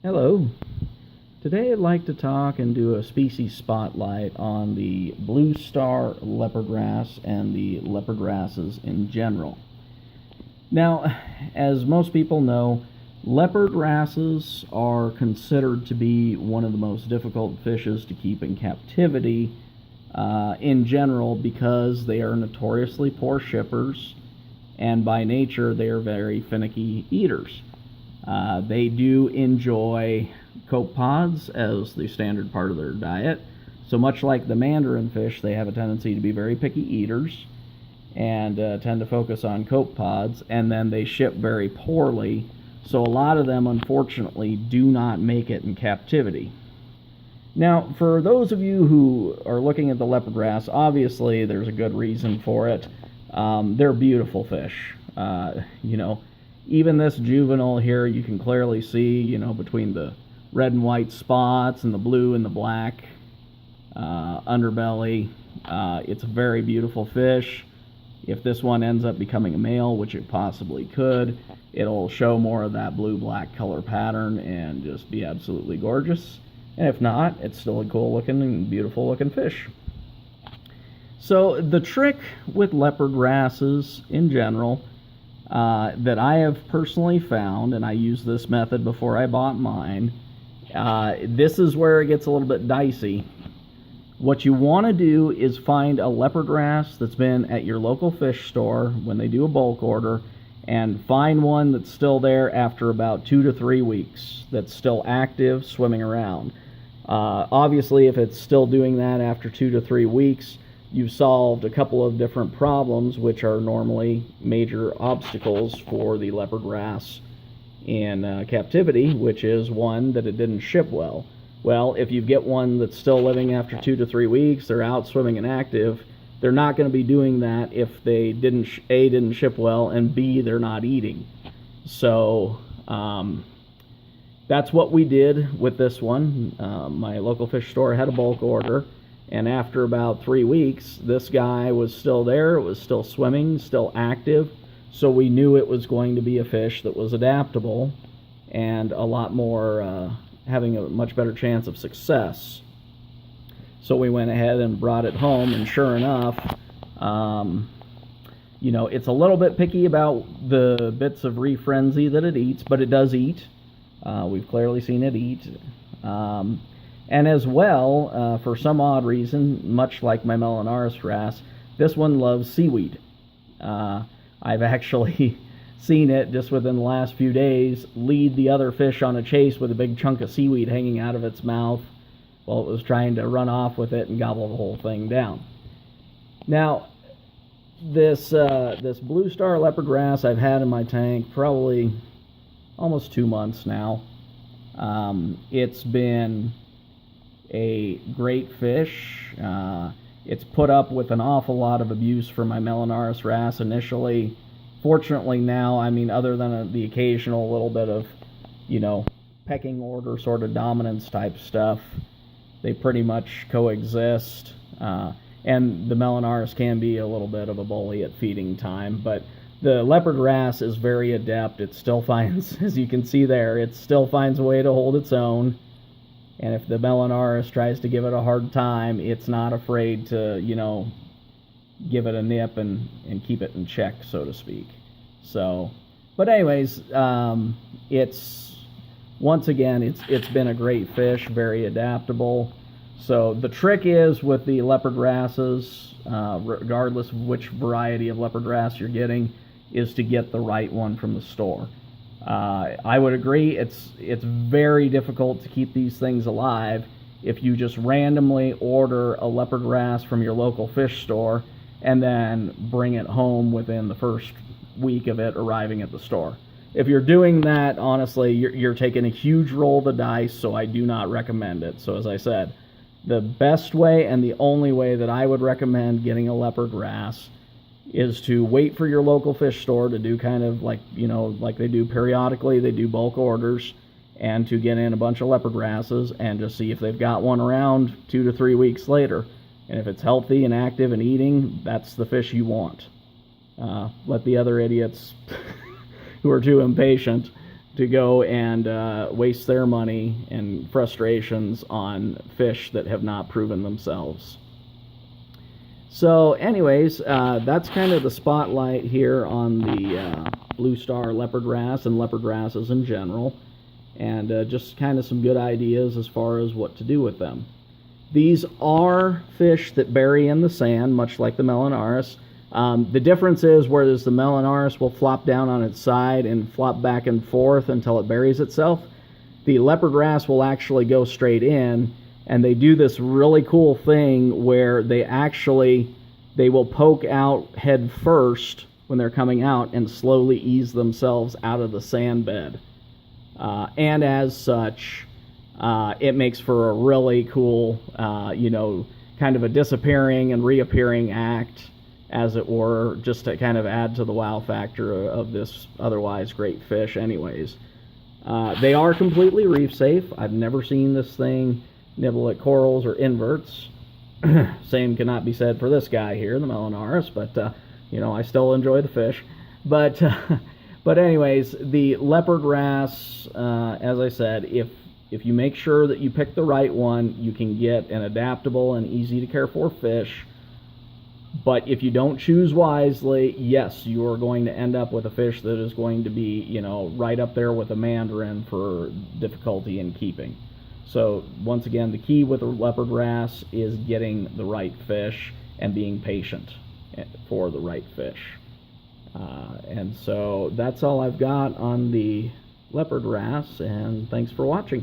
Hello. Today I'd like to talk and do a species spotlight on the blue star leopard wrasse and the leopard wrasses in general. Now, as most people know, leopard wrasses are considered to be one of the most difficult fishes to keep in captivity in general because they are notoriously poor shippers, and by nature they are very finicky eaters. They do enjoy copepods as the standard part of their diet. So much like the mandarin fish, they have a tendency to be very picky eaters and tend to focus on copepods, and then they ship very poorly. So a lot of them, unfortunately, do not make it in captivity. Now, for those of you who are looking at the leopard wrasse, obviously there's a good reason for it. They're beautiful fish. Even this juvenile here, you can clearly see, between the red and white spots and the blue and the black underbelly. It's a very beautiful fish. If this one ends up becoming a male, which it possibly could, it'll show more of that blue-black color pattern and just be absolutely gorgeous. And if not, it's still a cool-looking and beautiful-looking fish. So the trick with leopard wrasses in general that I have personally found, and I used this method before I bought mine, this is where it gets a little bit dicey. What you want to do is find a leopard wrasse that's been at your local fish store when they do a bulk order, and find one that's still there after about 2 to 3 weeks, that's still active, swimming around. Obviously, if it's still doing that after 2 to 3 weeks, you've solved a couple of different problems, which are normally major obstacles for the leopard wrasse in captivity, which is one, that it didn't ship well. Well, if you get one that's still living after 2 to 3 weeks, they're out swimming and active, they're not going to be doing that if they didn't ship well, and B, they're not eating. So that's what we did with this one. My local fish store had a bulk order, and after about 3 weeks, this guy was still there. It was still swimming, still active. So we knew it was going to be a fish that was adaptable and a lot more, having a much better chance of success. So we went ahead and brought it home, and sure enough, it's a little bit picky about the bits of Reef frenzy that it eats, but it does eat. We've clearly seen it eat. And as well, for some odd reason, much like my Melanaris wrasse, this one loves seaweed. I've actually seen it just within the last few days lead the other fish on a chase with a big chunk of seaweed hanging out of its mouth while it was trying to run off with it and gobble the whole thing down. Now, this blue star leopard wrasse I've had in my tank probably almost 2 months now. It's been a great fish. It's put up with an awful lot of abuse from my Melanaris wrasse initially. Fortunately now, other than the occasional little bit of, pecking order sort of dominance type stuff, they pretty much coexist. And the Melanaris can be a little bit of a bully at feeding time, but the leopard wrasse is very adept. It still finds, as you can see there, it still finds a way to hold its own. And if the Melanaris tries to give it a hard time, it's not afraid to, give it a nip and keep it in check, so to speak. So, but anyways, once again, it's been a great fish, very adaptable. So the trick is with the leopard wrasses, regardless of which variety of leopard wrasse you're getting, is to get the right one from the store. I would agree, it's very difficult to keep these things alive if you just randomly order a leopard wrasse from your local fish store and then bring it home within the first week of it arriving at the store. If you're doing that, honestly, you're taking a huge roll of the dice, so I do not recommend it. So as I said, the best way and the only way that I would recommend getting a leopard wrasse is to wait for your local fish store to do kind of like they do periodically. They do bulk orders, and to get in a bunch of leopard wrasses and just see if they've got one around 2 to 3 weeks later. And if it's healthy and active and eating, that's the fish you want. Let the other idiots who are too impatient to go and waste their money and frustrations on fish that have not proven themselves. So anyways, that's kind of the spotlight here on the blue star leopard wrasse and leopard wrasses in general, and just kind of some good ideas as far as what to do with them. These are fish that bury in the sand, much like the Melanurus. The difference is, whereas the Melanurus will flop down on its side and flop back and forth until it buries itself, the leopard wrasse will actually go straight in, and they do this really cool thing where they will poke out head first when they're coming out and slowly ease themselves out of the sand bed. And as such, it makes for a really cool, kind of a disappearing and reappearing act, as it were, just to kind of add to the wow factor of this otherwise great fish anyways. They are completely reef safe. I've never seen this thing nibble at corals or inverts. Same cannot be said for this guy here, the Melanurus, but I still enjoy the fish. But anyways, the leopard wrasse, as I said, if you make sure that you pick the right one, you can get an adaptable and easy to care for fish. But if you don't choose wisely, yes, you are going to end up with a fish that is going to be, right up there with a mandarin for difficulty in keeping. So once again, the key with a leopard wrasse is getting the right fish and being patient for the right fish. And so that's all I've got on the leopard wrasse, and thanks for watching.